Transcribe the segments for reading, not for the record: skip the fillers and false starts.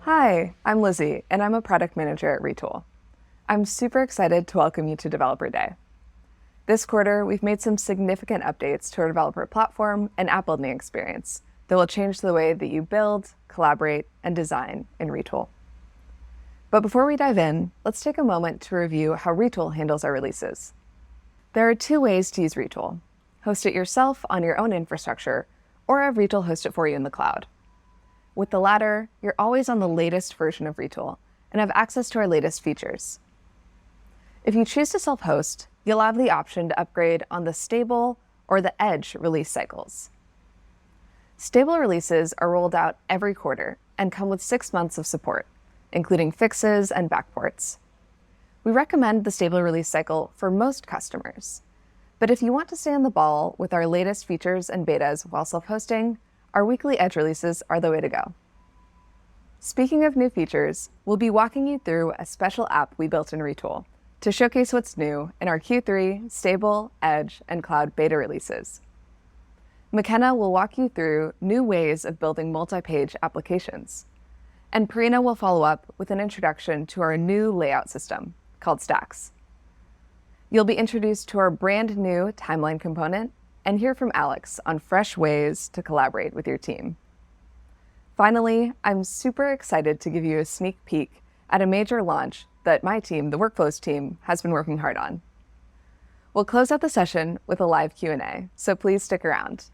Hi, I'm Lizzie, and I'm a product manager at Retool. I'm super excited to welcome you to Developer Day. This quarter, we've made some significant updates to our developer platform and app building experience that will change the way that you build, collaborate, and design in Retool. But before we dive in, let's take a moment to review how Retool handles our releases. There are two ways to use Retool: host it yourself on your own infrastructure, or have Retool host it for you in the cloud. With the latter, you're always on the latest version of Retool and have access to our latest features. If you choose to self-host, you'll have the option to upgrade on the stable or the edge release cycles. Stable releases are rolled out every quarter and come with 6 months of support, including fixes and backports. We recommend the stable release cycle for most customers. But if you want to stay on the ball with our latest features and betas while self-hosting, our weekly edge releases are the way to go. Speaking of new features, we'll be walking you through a special app we built in Retool to showcase what's new in our Q3 stable, edge, and cloud beta releases. McKenna will walk you through new ways of building multi-page applications. And Parina will follow up with an introduction to our new layout system called Stacks. You'll be introduced to our brand new timeline component and hear from Alex on fresh ways to collaborate with your team. Finally, I'm super excited to give you a sneak peek at a major launch that my team, the Workflows team, has been working hard on. We'll close out the session with a live Q&A, so please stick around.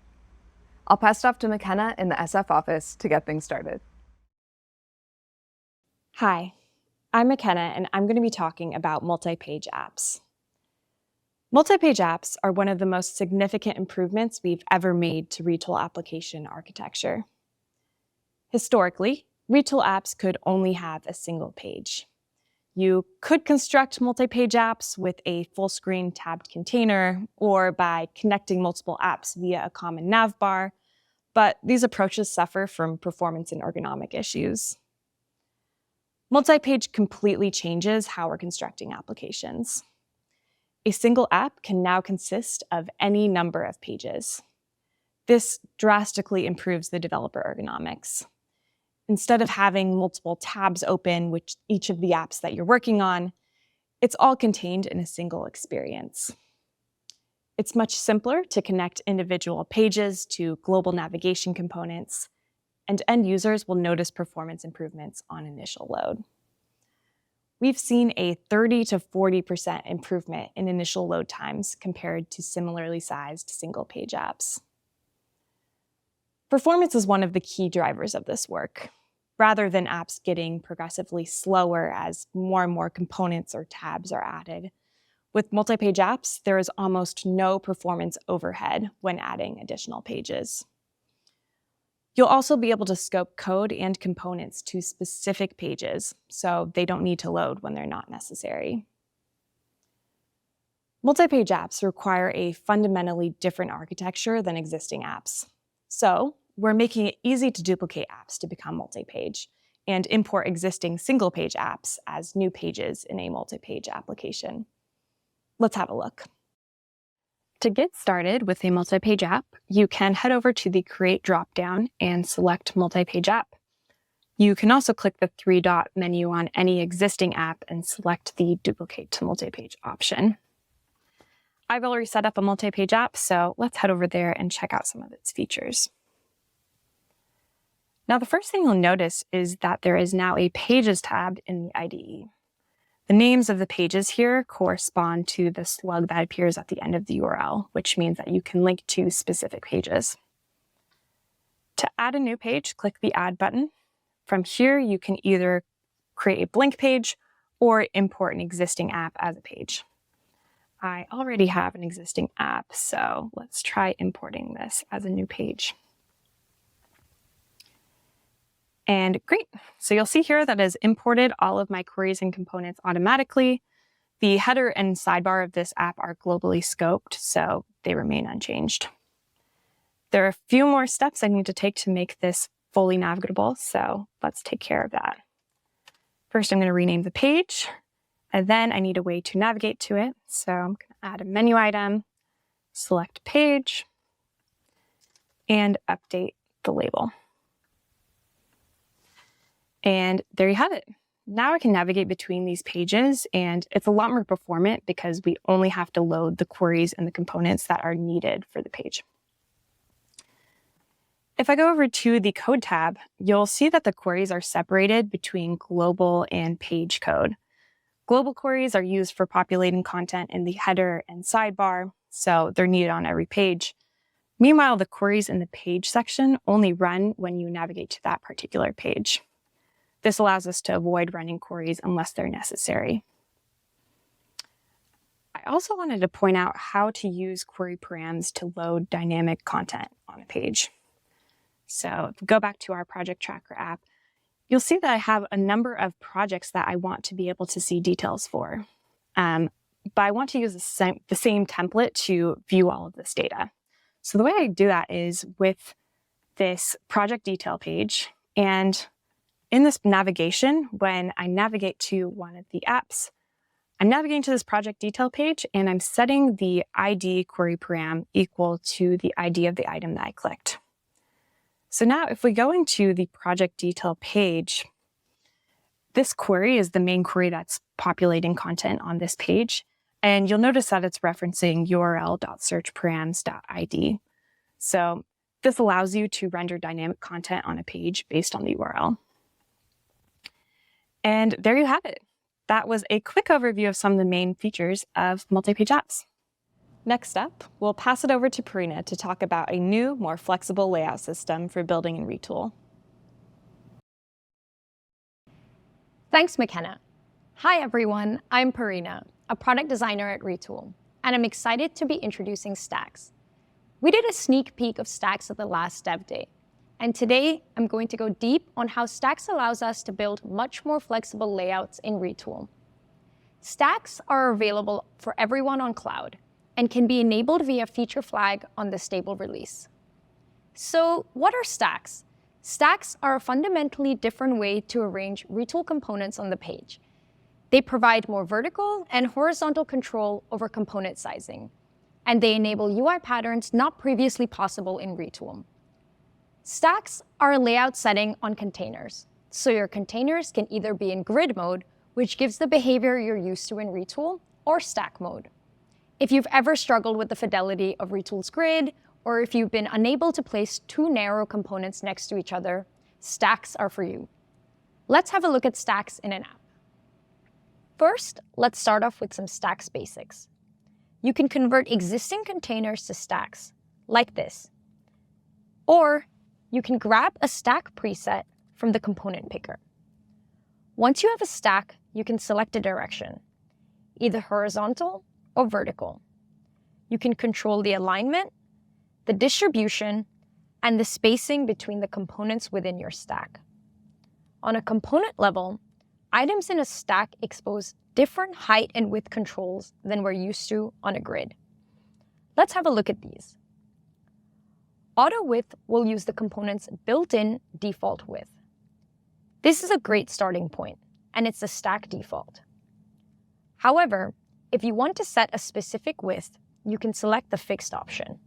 I'll pass it off to McKenna in the SF office to get things started. Hi, I'm McKenna, and I'm going to be talking about MultiPage Apps. MultiPage Apps are one of the most significant improvements we've ever made to Retool application architecture. Historically, Retool apps could only have a single page. You could construct multi-page apps with a full-screen tabbed container or by connecting multiple apps via a common navbar, but these approaches suffer from performance and ergonomic issues. Multi-page completely changes how we're constructing applications. A single app can now consist of any number of pages. This drastically improves the developer ergonomics. Instead of having multiple tabs open with each of the apps that you're working on, it's all contained in a single experience. It's much simpler to connect individual pages to global navigation components, and end users will notice performance improvements on initial load. We've seen a 30 to 40% improvement in initial load times compared to similarly sized single-page apps. Performance is one of the key drivers of this work. Rather than apps getting progressively slower as more and more components or tabs are added, with multi-page apps, there is almost no performance overhead when adding additional pages. You'll also be able to scope code and components to specific pages, so they don't need to load when they're not necessary. Multi-page apps require a fundamentally different architecture than existing apps. So we're making it easy to duplicate apps to become multi-page and import existing single-page apps as new pages in a multi-page application. Let's have a look. To get started with a multi-page app, you can head over to the Create dropdown and select Multi-Page App. You can also click the 3-dot menu on any existing app and select the Duplicate to Multi-Page option. I've already set up a multi-page app, so let's head over there and check out some of its features. Now, the first thing you'll notice is that there is now a Pages tab in the IDE. The names of the pages here correspond to the slug that appears at the end of the URL, which means that you can link to specific pages. To add a new page, click the Add button. From here, you can either create a blank page or import an existing app as a page. I already have an existing app, so let's try importing this as a new page. And great, so you'll see here that it has imported all of my queries and components automatically. The header and sidebar of this app are globally scoped, so they remain unchanged. There are a few more steps I need to take to make this fully navigable, so let's take care of that. First, I'm going to rename the page, and then I need a way to navigate to it. So I'm going to add a menu item, select page, and update the label. And there you have it. Now I can navigate between these pages, and it's a lot more performant because we only have to load the queries and the components that are needed for the page. If I go over to the code tab, you'll see that the queries are separated between global and page code. Global queries are used for populating content in the header and sidebar, so they're needed on every page. Meanwhile, the queries in the page section only run when you navigate to that particular page. This allows us to avoid running queries unless they're necessary. I also wanted to point out how to use query params to load dynamic content on a page. So if we go back to our project tracker app, you'll see that I have a number of projects that I want to be able to see details for. But I want to use the same template to view all of this data. So the way I do that is with this project detail page. And in this navigation, when I navigate to one of the apps, I'm navigating to this project detail page, and I'm setting the ID query param equal to the ID of the item that I clicked. So now if we go into the project detail page, this query is the main query that's populating content on this page. And you'll notice that it's referencing url.searchparams.id. So this allows you to render dynamic content on a page based on the URL. And there you have it. That was a quick overview of some of the main features of MultiPage Apps. Next up, we'll pass it over to Parina to talk about a new, more flexible layout system for building in Retool. Thanks, McKenna. Hi, everyone. I'm Parina, a product designer at Retool, and I'm excited to be introducing Stacks. We did a sneak peek of Stacks at the last Dev Day, and today I'm going to go deep on how Stacks allows us to build much more flexible layouts in Retool. Stacks are available for everyone on cloud and can be enabled via feature flag on the stable release. So what are stacks? Stacks are a fundamentally different way to arrange Retool components on the page. They provide more vertical and horizontal control over component sizing, and they enable UI patterns not previously possible in Retool. Stacks are a layout setting on containers, so your containers can either be in grid mode, which gives the behavior you're used to in Retool, or stack mode. If you've ever struggled with the fidelity of Retool's grid, or if you've been unable to place two narrow components next to each other, stacks are for you. Let's have a look at stacks in an app. First, let's start off with some stacks basics. You can convert existing containers to stacks, like this. Or you can grab a stack preset from the component picker. Once you have a stack, you can select a direction, either horizontal or vertical. You can control the alignment, the distribution, and the spacing between the components within your stack. On a component level, items in a stack expose different height and width controls than we're used to on a grid. Let's have a look at these. Auto width will use the component's built-in default width. This is a great starting point, and it's the stack default. However, if you want to set a specific width, you can select the fixed option.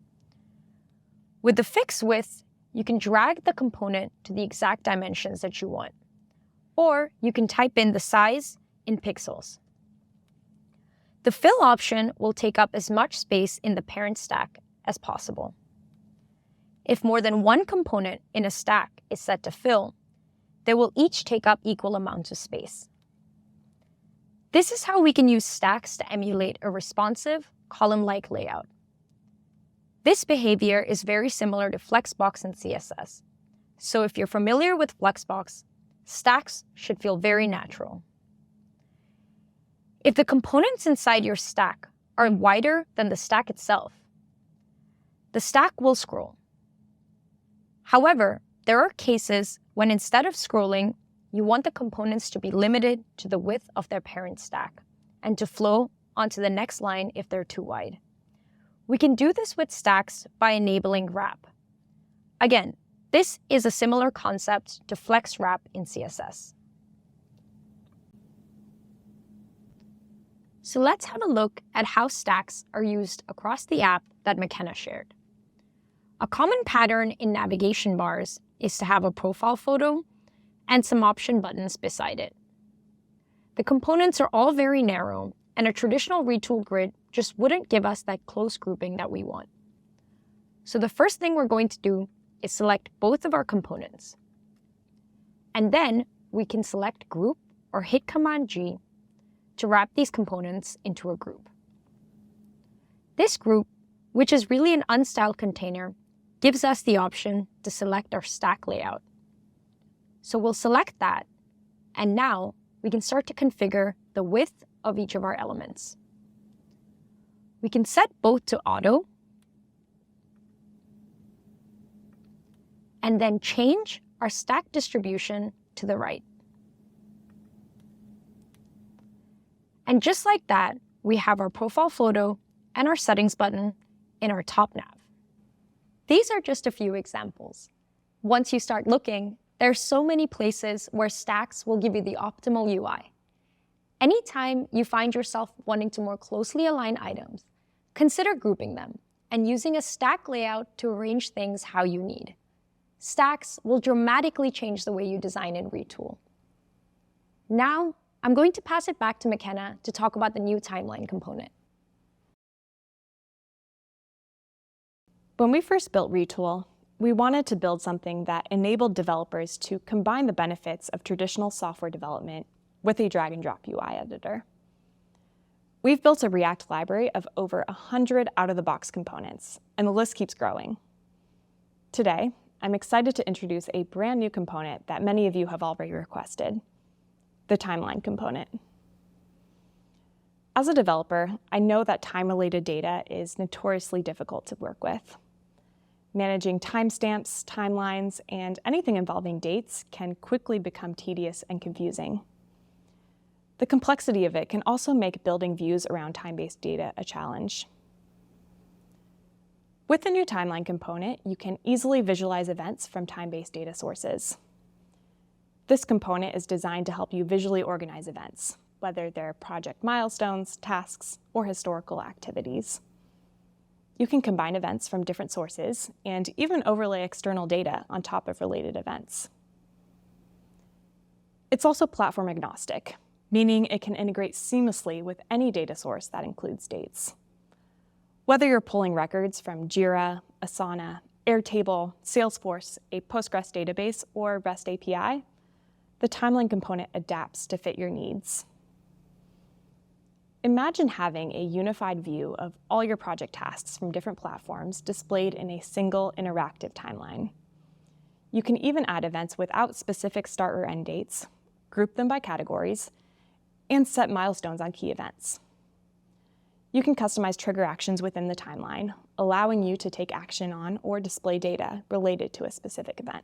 With the fixed width, you can drag the component to the exact dimensions that you want, or you can type in the size in pixels. The fill option will take up as much space in the parent stack as possible. If more than one component in a stack is set to fill, they will each take up equal amounts of space. This is how we can use stacks to emulate a responsive, column-like layout. This behavior is very similar to Flexbox in CSS. So if you're familiar with Flexbox, stacks should feel very natural. If the components inside your stack are wider than the stack itself, the stack will scroll. However, there are cases when instead of scrolling, you want the components to be limited to the width of their parent stack and to flow onto the next line if they're too wide. We can do this with stacks by enabling wrap. Again, this is a similar concept to flex wrap in CSS. So let's have a look at how stacks are used across the app that McKenna shared. A common pattern in navigation bars is to have a profile photo and some option buttons beside it. The components are all very narrow, and a traditional Retool grid just wouldn't give us that close grouping that we want. So the first thing we're going to do is select both of our components. And then we can select Group or hit Command G to wrap these components into a group. This group, which is really an unstyled container, gives us the option to select our stack layout. So we'll select that, and now we can start to configure the width of each of our elements. We can set both to auto, and then change our stack distribution to the right. And just like that, we have our profile photo and our settings button in our top nav. These are just a few examples. Once you start looking, there are so many places where stacks will give you the optimal UI. Anytime you find yourself wanting to more closely align items, consider grouping them and using a stack layout to arrange things how you need. Stacks will dramatically change the way you design in Retool. Now, I'm going to pass it back to McKenna to talk about the new timeline component. When we first built Retool, we wanted to build something that enabled developers to combine the benefits of traditional software development with a drag-and-drop UI editor. We've built a React library of over 100 out-of-the-box components, and the list keeps growing. Today, I'm excited to introduce a brand new component that many of you have already requested, the timeline component. As a developer, I know that time-related data is notoriously difficult to work with. Managing timestamps, timelines, and anything involving dates can quickly become tedious and confusing. The complexity of it can also make building views around time-based data a challenge. With the new timeline component, you can easily visualize events from time-based data sources. This component is designed to help you visually organize events, whether they're project milestones, tasks, or historical activities. You can combine events from different sources and even overlay external data on top of related events. It's also platform agnostic, meaning it can integrate seamlessly with any data source that includes dates. Whether you're pulling records from Jira, Asana, Airtable, Salesforce, a Postgres database, or REST API, the timeline component adapts to fit your needs. Imagine having a unified view of all your project tasks from different platforms displayed in a single interactive timeline. You can even add events without specific start or end dates, group them by categories, and set milestones on key events. You can customize trigger actions within the timeline, allowing you to take action on or display data related to a specific event.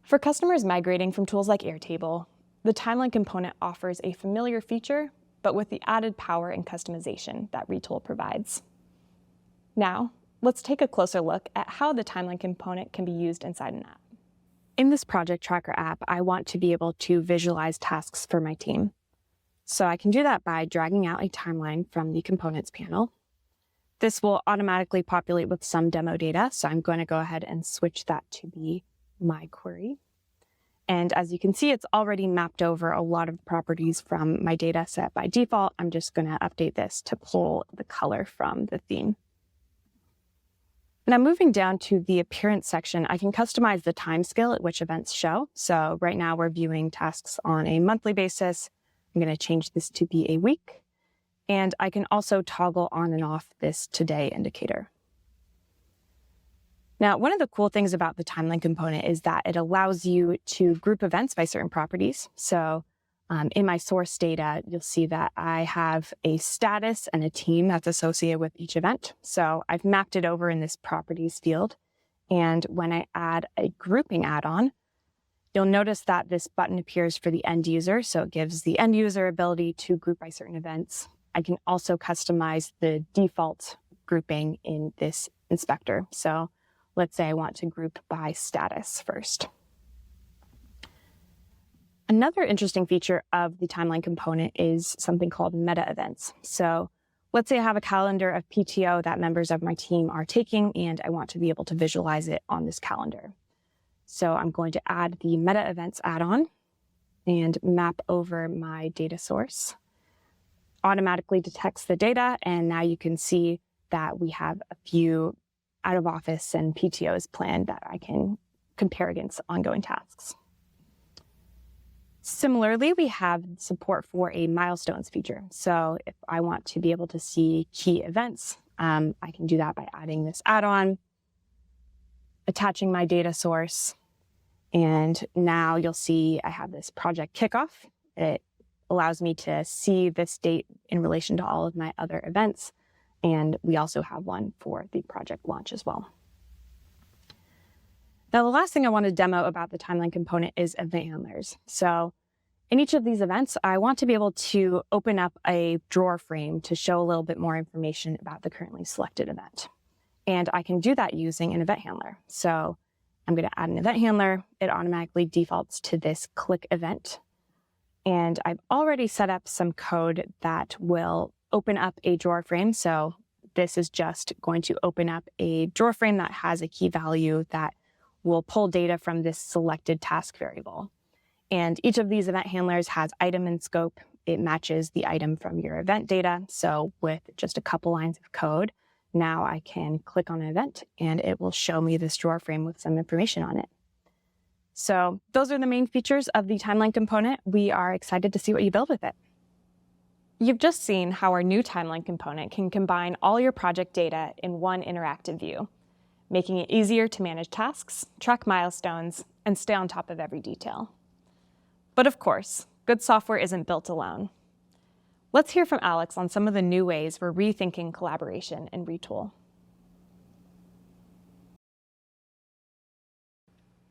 For customers migrating from tools like Airtable, the timeline component offers a familiar feature, but with the added power and customization that Retool provides. Now, let's take a closer look at how the timeline component can be used inside an app. In this Project Tracker app, I want to be able to visualize tasks for my team. So I can do that by dragging out a timeline from the Components panel. This will automatically populate with some demo data, so I'm going to go ahead and switch that to be my query. And as you can see, it's already mapped over a lot of properties from my data set by default. I'm just going to update this to pull the color from the theme. Now moving down to the appearance section, I can customize the time scale at which events show. So right now we're viewing tasks on a monthly basis. I'm going to change this to be a week. And I can also toggle on and off this today indicator. Now, one of the cool things about the timeline component is that it allows you to group events by certain properties. So in my source data, you'll see that I have a status and a team that's associated with each event. So I've mapped it over in this properties field. And when I add a grouping add-on, you'll notice that this button appears for the end user. So it gives the end user ability to group by certain events. I can also customize the default grouping in this inspector. So let's say I want to group by status first. Another interesting feature of the timeline component is something called meta events. So let's say I have a calendar of PTO that members of my team are taking, and I want to be able to visualize it on this calendar. So I'm going to add the meta events add-on and map over my data source. Automatically detects the data, and now you can see that we have a few out of office and PTOs planned that I can compare against ongoing tasks. Similarly, we have support for a milestones feature. So if I want to be able to see key events, I can do that by adding this add-on, attaching my data source, and now you'll see I have this project kickoff. It allows me to see this date in relation to all of my other events, and we also have one for the project launch as well. Now, the last thing I want to demo about the timeline component is event handlers. So in each of these events, I want to be able to open up a drawer frame to show a little bit more information about the currently selected event. And I can do that using an event handler. So I'm going to add an event handler. It automatically defaults to this click event. And I've already set up some code that will open up a drawer frame. So this is just going to open up a drawer frame that has a key value that will pull data from this selected task variable. And each of these event handlers has item and scope. It matches the item from your event data. So with just a couple lines of code, now I can click on an event and it will show me this drawer frame with some information on it. So those are the main features of the timeline component. We are excited to see what you build with it. You've just seen how our new timeline component can combine all your project data in one interactive view, making it easier to manage tasks, track milestones, and stay on top of every detail. But of course, good software isn't built alone. Let's hear from Alex on some of the new ways we're rethinking collaboration in Retool.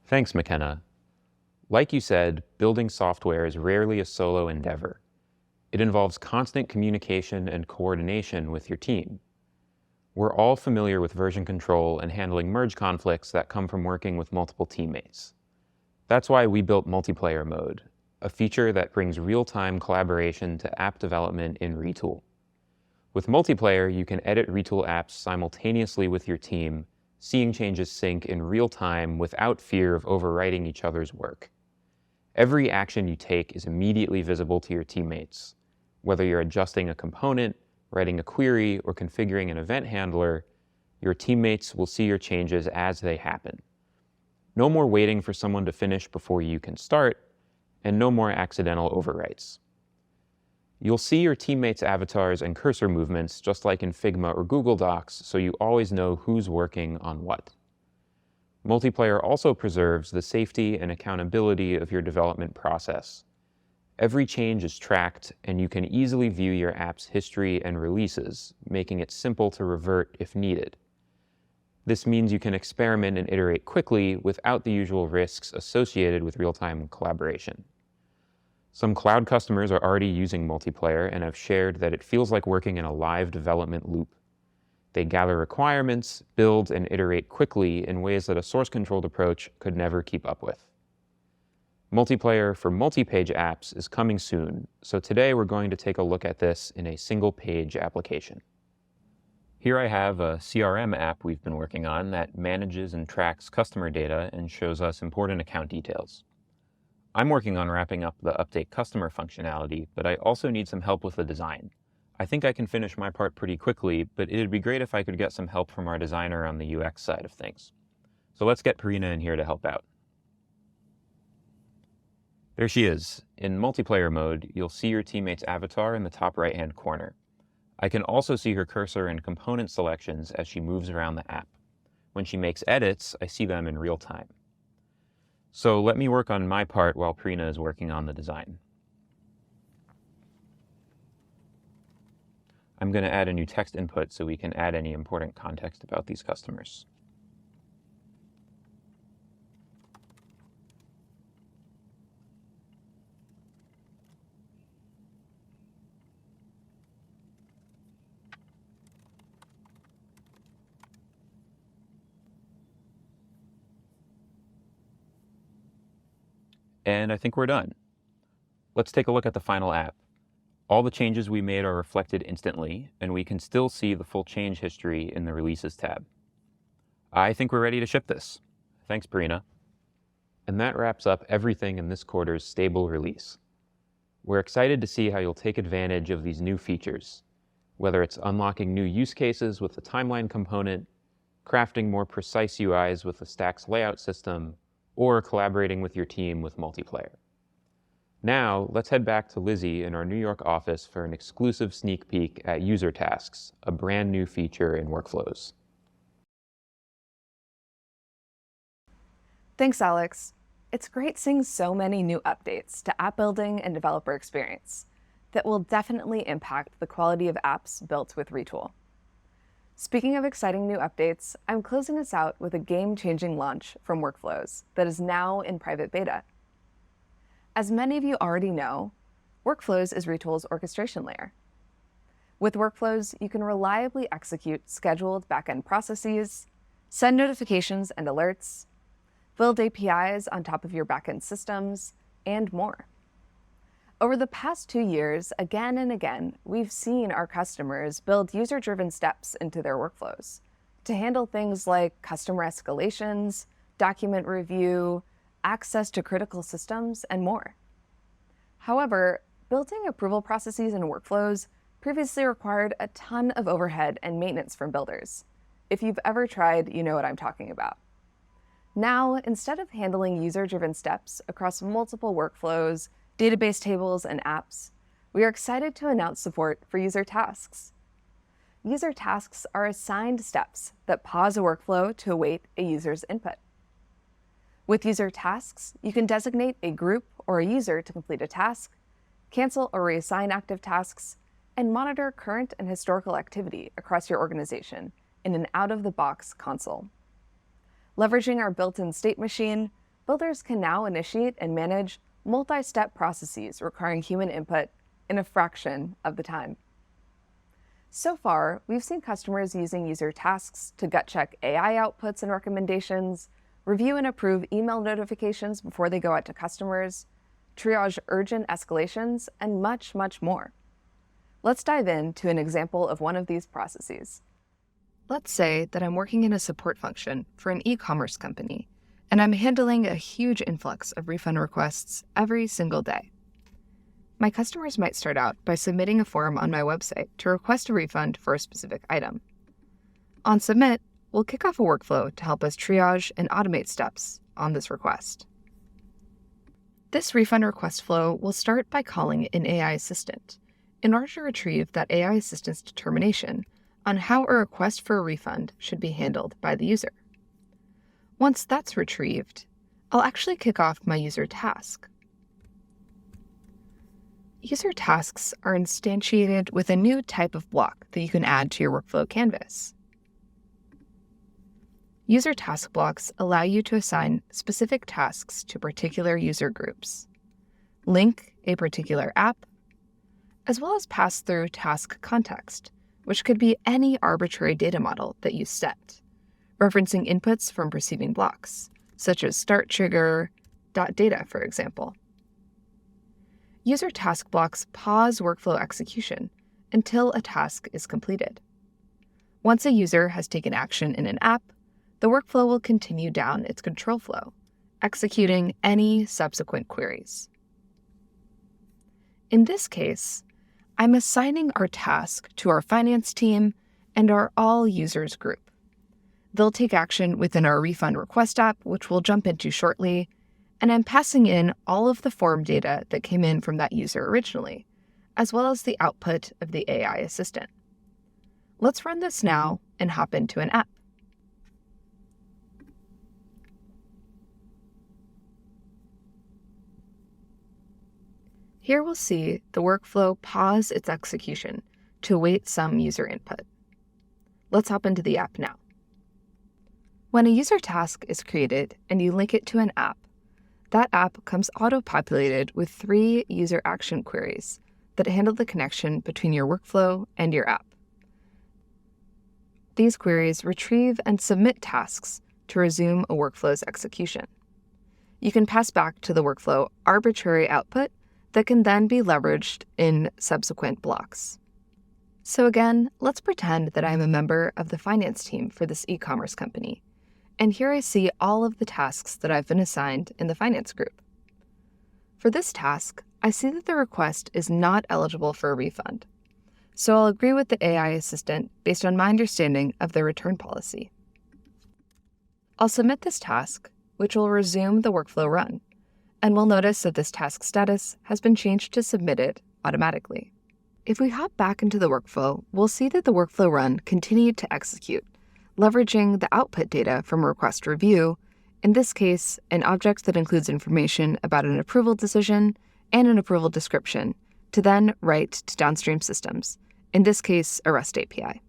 Thanks, McKenna. Like you said, building software is rarely a solo endeavor. It involves constant communication and coordination with your team. We're all familiar with version control and handling merge conflicts that come from working with multiple teammates. That's why we built multiplayer mode, a feature that brings real-time collaboration to app development in Retool. With multiplayer, you can edit Retool apps simultaneously with your team, seeing changes sync in real time without fear of overwriting each other's work. Every action you take is immediately visible to your teammates. Whether you're adjusting a component, writing a query, or configuring an event handler, your teammates will see your changes as they happen. No more waiting for someone to finish before you can start, and no more accidental overwrites. You'll see your teammates' avatars and cursor movements just like in Figma or Google Docs, so you always know who's working on what. Multiplayer also preserves the safety and accountability of your development process. Every change is tracked, and you can easily view your app's history and releases, making it simple to revert if needed. This means you can experiment and iterate quickly without the usual risks associated with real-time collaboration. Some cloud customers are already using multiplayer and have shared that it feels like working in a live development loop. They gather requirements, build, and iterate quickly in ways that a source-controlled approach could never keep up with. Multiplayer for MultiPage Apps is coming soon, so today we're going to take a look at this in a single-page application. Here I have a CRM app we've been working on that manages and tracks customer data and shows us important account details. I'm working on wrapping up the update customer functionality, but I also need some help with the design. I think I can finish my part pretty quickly, but it'd be great if I could get some help from our designer on the UX side of things. So let's get Parina in here to help out. There she is. In multiplayer mode, you'll see your teammate's avatar in the top right-hand corner. I can also see her cursor and component selections as she moves around the app. When she makes edits, I see them in real time. So let me work on my part while Parina is working on the design. I'm going to add a new text input so we can add any important context about these customers. And I think we're done. Let's take a look at the final app. All the changes we made are reflected instantly, and we can still see the full change history in the Releases tab. I think we're ready to ship this. Thanks, Parina. And that wraps up everything in this quarter's stable release. We're excited to see how you'll take advantage of these new features, whether it's unlocking new use cases with the timeline component, crafting more precise UIs with the Stacks layout system, or collaborating with your team with multiplayer. Now, let's head back to Lizzie in our New York office for an exclusive sneak peek at User Tasks, a brand new feature in workflows. Thanks, Alex. It's great seeing so many new updates to app building and developer experience that will definitely impact the quality of apps built with Retool. Speaking of exciting new updates, I'm closing us out with a game-changing launch from Workflows that is now in private beta. As many of you already know, Workflows is Retool's orchestration layer. With Workflows, you can reliably execute scheduled backend processes, send notifications and alerts, build APIs on top of your backend systems, and more. Over the past 2 years, again and again, we've seen our customers build user-driven steps into their workflows to handle things like customer escalations, document review, access to critical systems, and more. However, building approval processes and workflows previously required a ton of overhead and maintenance from builders. If you've ever tried, you know what I'm talking about. Now, instead of handling user-driven steps across multiple workflows, database tables, and apps, we are excited to announce support for user tasks. User tasks are assigned steps that pause a workflow to await a user's input. With user tasks, you can designate a group or a user to complete a task, cancel or reassign active tasks, and monitor current and historical activity across your organization in an out-of-the-box console. Leveraging our built-in state machine, builders can now initiate and manage multi-step processes requiring human input in a fraction of the time. So far, we've seen customers using user tasks to gut-check AI outputs and recommendations, review and approve email notifications before they go out to customers, triage urgent escalations, and much, much more. Let's dive into an example of one of these processes. Let's say that I'm working in a support function for an e-commerce company, and I'm handling a huge influx of refund requests every single day. My customers might start out by submitting a form on my website to request a refund for a specific item. On submit, we'll kick off a workflow to help us triage and automate steps on this request. This refund request flow will start by calling an AI assistant in order to retrieve that AI assistant's determination on how a request for a refund should be handled by the user. Once that's retrieved, I'll actually kick off my user task. User tasks are instantiated with a new type of block that you can add to your workflow canvas. User task blocks allow you to assign specific tasks to particular user groups, link a particular app, as well as pass through task context, which could be any arbitrary data model that you set, referencing inputs from preceding blocks, such as start trigger, .data, for example. User task blocks pause workflow execution until a task is completed. Once a user has taken action in an app, the workflow will continue down its control flow, executing any subsequent queries. In this case, I'm assigning our task to our finance team and our all users group. They'll take action within our refund request app, which we'll jump into shortly, and I'm passing in all of the form data that came in from that user originally, as well as the output of the AI assistant. Let's run this now and hop into an app. Here we'll see the workflow pause its execution to await some user input. Let's hop into the app now. When a user task is created and you link it to an app, that app comes auto-populated with 3 user action queries that handle the connection between your workflow and your app. These queries retrieve and submit tasks to resume a workflow's execution. You can pass back to the workflow arbitrary output that can then be leveraged in subsequent blocks. So again, let's pretend that I'm a member of the finance team for this e-commerce company, And here I see all of the tasks that I've been assigned in the finance group. For this task, I see that the request is not eligible for a refund. So I'll agree with the AI assistant based on my understanding of their return policy. I'll submit this task, which will resume the workflow run, and we'll notice that this task status has been changed to submitted automatically. If we hop back into the workflow, we'll see that the workflow run continued to execute, leveraging the output data from request review, in this case, an object that includes information about an approval decision and an approval description, to then write to downstream systems, in this case, a REST API.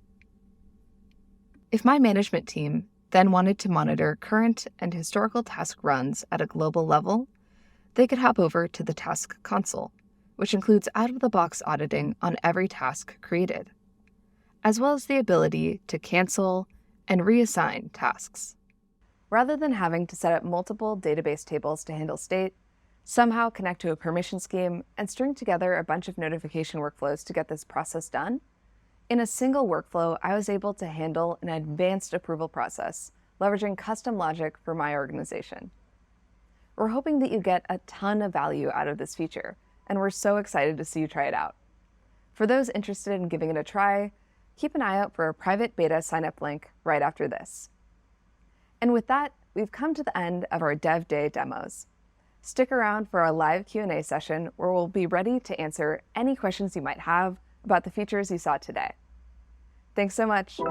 If my management team then wanted to monitor current and historical task runs at a global level, they could hop over to the task console, which includes out-of-the-box auditing on every task created, as well as the ability to cancel and reassign tasks. Rather than having to set up multiple database tables to handle state, somehow connect to a permission scheme, and string together a bunch of notification workflows to get this process done, in a single workflow, I was able to handle an advanced approval process, leveraging custom logic for my organization. We're hoping that you get a ton of value out of this feature, and we're so excited to see you try it out. For those interested in giving it a try, keep an eye out for a private beta sign-up link right after this. And with that, we've come to the end of our Dev Day demos. Stick around for our live Q&A session where we'll be ready to answer any questions you might have about the features you saw today. Thanks so much.